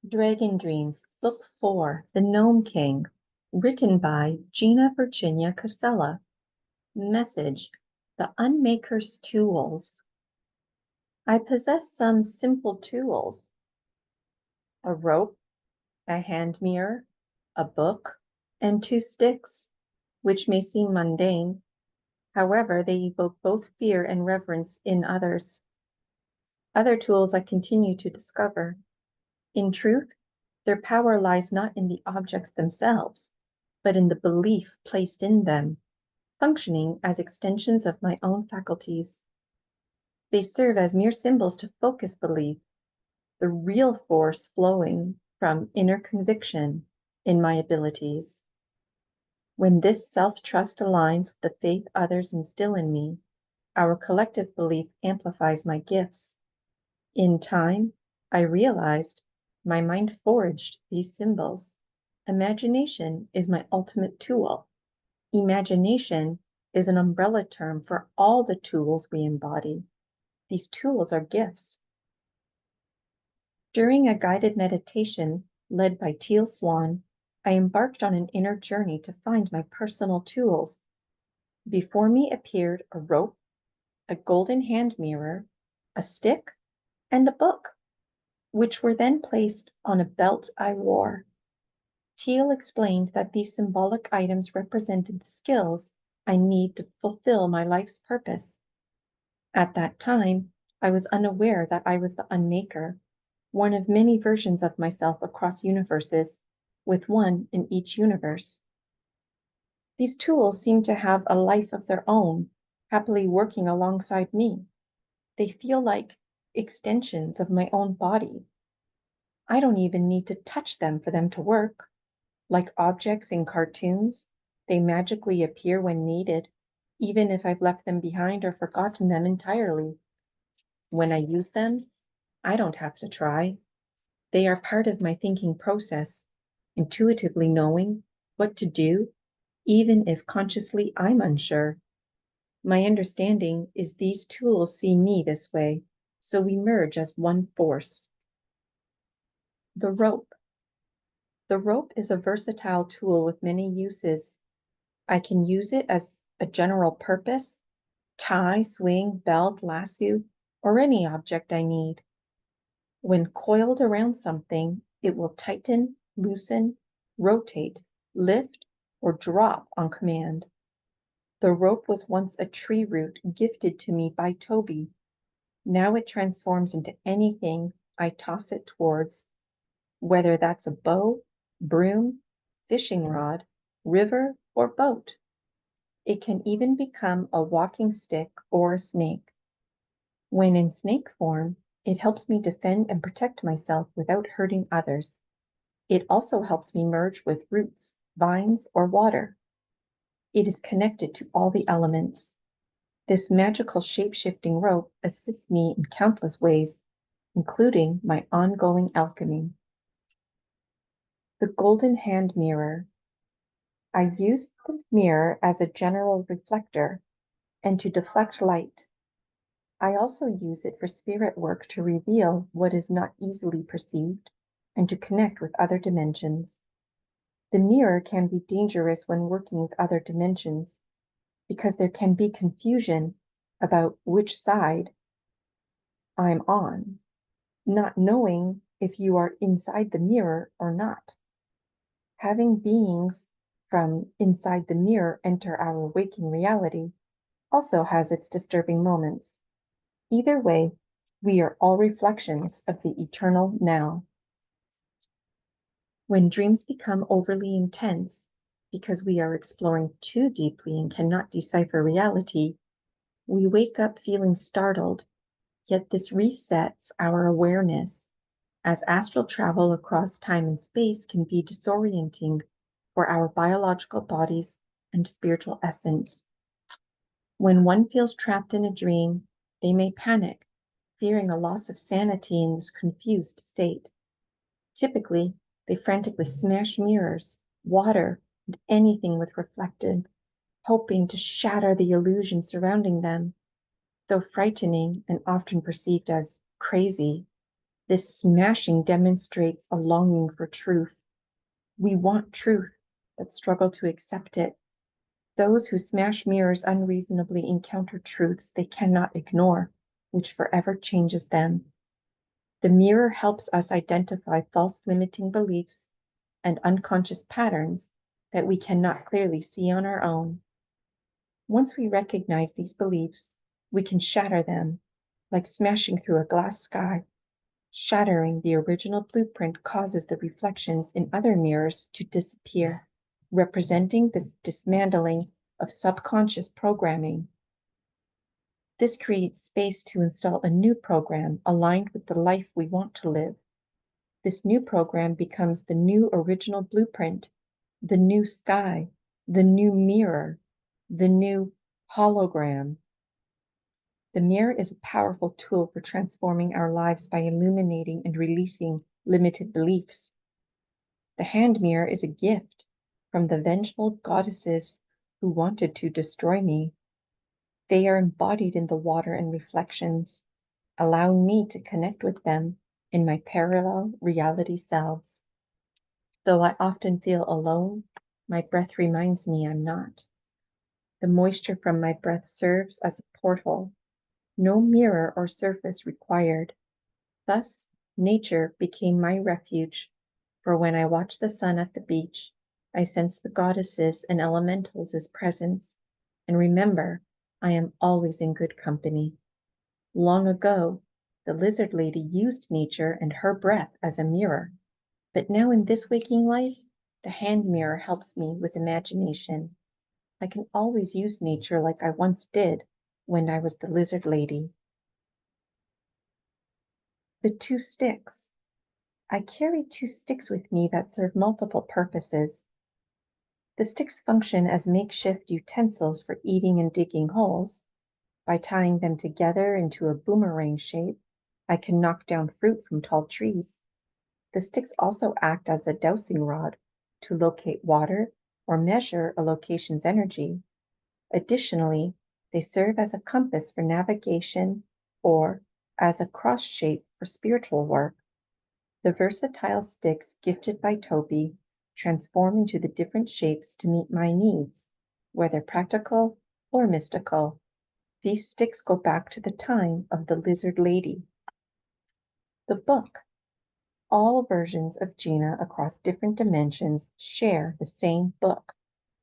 Dragon Dreams, Book 4, The Gnome King, written by Gina Virginia Casella. Message, The Unmaker's Tools. I possess some simple tools: a rope, a hand mirror, a book, and 2 sticks, which may seem mundane. However, they evoke both fear and reverence in others. Other tools I continue to discover. In truth, their power lies not in the objects themselves, but in the belief placed in them, functioning as extensions of my own faculties. They serve as mere symbols to focus belief, the real force flowing from inner conviction in my abilities. When this self-trust aligns with the faith others instill in me, our collective belief amplifies my gifts. In time, I realized my mind forged these symbols. Imagination is my ultimate tool. Imagination is an umbrella term for all the tools we embody. These tools are gifts. During a guided meditation led by Teal Swan, I embarked on an inner journey to find my personal tools. Before me appeared a rope, a golden hand mirror, a stick, and a book, which were then placed on a belt I wore. Teal explained that these symbolic items represented the skills I need to fulfill my life's purpose. At that time, I was unaware that I was the Unmaker, one of many versions of myself across universes, with one in each universe. These tools seem to have a life of their own, happily working alongside me. They feel like extensions of my own body. I don't even need to touch them for them to work. Like objects in cartoons, they magically appear when needed, even if I've left them behind or forgotten them entirely. When I use them, I don't have to try. They are part of my thinking process, intuitively knowing what to do, even if consciously I'm unsure. My understanding is these tools see me this way, so we merge as one force. The rope. The rope is a versatile tool with many uses. I can use it as a general purpose: tie, swing, belt, lasso, or any object I need. When coiled around something, it will tighten, loosen, rotate, lift, or drop on command. The rope was once a tree root gifted to me by Toby. Now it transforms into anything I toss it towards, whether that's a bow, broom, fishing rod, river, or boat. It can even become a walking stick or a snake. When in snake form, it helps me defend and protect myself without hurting others. It also helps me merge with roots, vines, or water. It is connected to all the elements. This magical shape-shifting rope assists me in countless ways, including my ongoing alchemy. The golden hand mirror. I use the mirror as a general reflector and to deflect light. I also use it for spirit work to reveal what is not easily perceived and to connect with other dimensions. The mirror can be dangerous when working with other dimensions because there can be confusion about which side I'm on, not knowing if you are inside the mirror or not. Having beings from inside the mirror enter our waking reality also has its disturbing moments. Either way, we are all reflections of the eternal now. When dreams become overly intense because we are exploring too deeply and cannot decipher reality, we wake up feeling startled, yet this resets our awareness, as astral travel across time and space can be disorienting for our biological bodies and spiritual essence. When one feels trapped in a dream, they may panic, fearing a loss of sanity in this confused state. Typically, they frantically smash mirrors, water, and anything with reflective, hoping to shatter the illusion surrounding them. Though frightening and often perceived as crazy, This smashing demonstrates a longing for truth. We want truth, but struggle to accept it. Those who smash mirrors unreasonably encounter truths they cannot ignore, which forever changes them. The mirror helps us identify false limiting beliefs and unconscious patterns that we cannot clearly see on our own. Once we recognize these beliefs, we can shatter them, like smashing through a glass sky. Shattering the original blueprint causes the reflections in other mirrors to disappear, representing this dismantling of subconscious programming. This creates space to install a new program aligned with the life we want to live. This new program becomes the new original blueprint, the new sky, the new mirror, the new hologram. The mirror is a powerful tool for transforming our lives by illuminating and releasing limited beliefs. The hand mirror is a gift from the vengeful goddesses who wanted to destroy me. They are embodied in the water and reflections, allowing me to connect with them in my parallel reality selves. Though I often feel alone, my breath reminds me I'm not. The moisture from my breath serves as a portal. No mirror or surface required. Thus, nature became my refuge, for when I watch the sun at the beach, I sense the goddesses and elementals' presence, and remember, I am always in good company. Long ago, the lizard lady used nature and her breath as a mirror, but now in this waking life, the hand mirror helps me with imagination. I can always use nature like I once did when I was the lizard lady. The two sticks. I carry two sticks with me that serve multiple purposes. The sticks function as makeshift utensils for eating and digging holes. By tying them together into a boomerang shape, I can knock down fruit from tall trees. The sticks also act as a dowsing rod to locate water or measure a location's energy. Additionally, they serve as a compass for navigation or as a cross shape for spiritual work. The versatile sticks gifted by Toby transform into the different shapes to meet my needs, whether practical or mystical. These sticks go back to the time of the lizard lady. The book. All versions of Gina across different dimensions share the same book,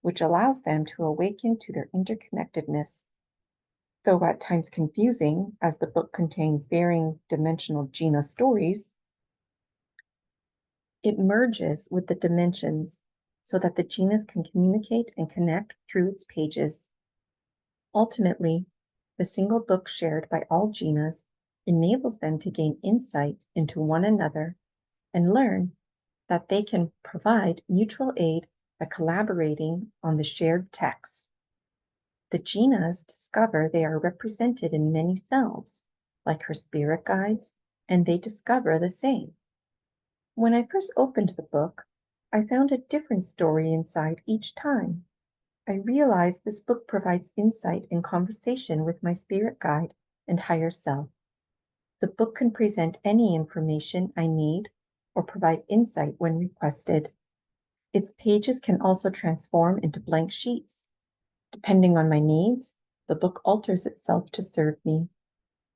which allows them to awaken to their interconnectedness. Though at times confusing, as the book contains varying dimensional Gina stories, it merges with the dimensions so that the Ginas can communicate and connect through its pages. Ultimately, the single book shared by all Ginas enables them to gain insight into one another and learn that they can provide mutual aid by collaborating on the shared text. The Ginas discover they are represented in many selves, like her spirit guides, and they discover the same. When I first opened the book, I found a different story inside each time. I realized this book provides insight and conversation with my spirit guide and higher self. The book can present any information I need or provide insight when requested. Its pages can also transform into blank sheets. Depending on my needs, the book alters itself to serve me.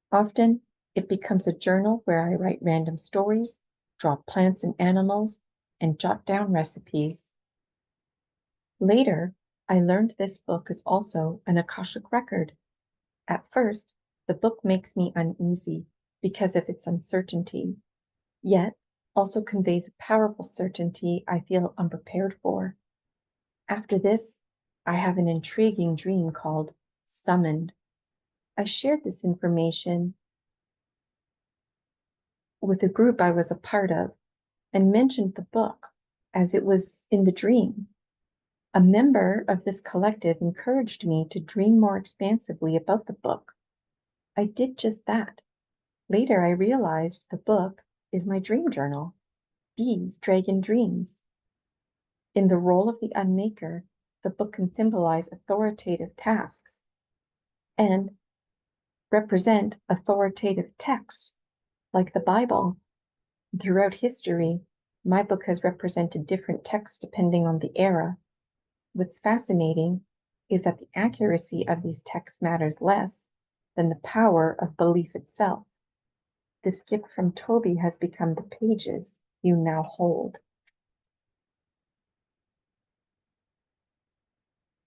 Often, it becomes a journal where I write random stories, draw plants and animals, and jot down recipes. Later, I learned this book is also an Akashic record. At first, the book makes me uneasy because of its uncertainty, yet also conveys a powerful certainty I feel unprepared for. After this, I have an intriguing dream called Summoned. I shared this information with a group I was a part of and mentioned the book as it was in the dream. A member of this collective encouraged me to dream more expansively about the book. I did just that. Later, I realized the book is my dream journal, Bee's Dragon Dreams. In the role of the Unmaker, the book can symbolize authoritative tasks and represent authoritative texts like the Bible. Throughout history, my book has represented different texts depending on the era. What's fascinating is that the accuracy of these texts matters less than the power of belief itself. This gift from Toby has become the pages you now hold.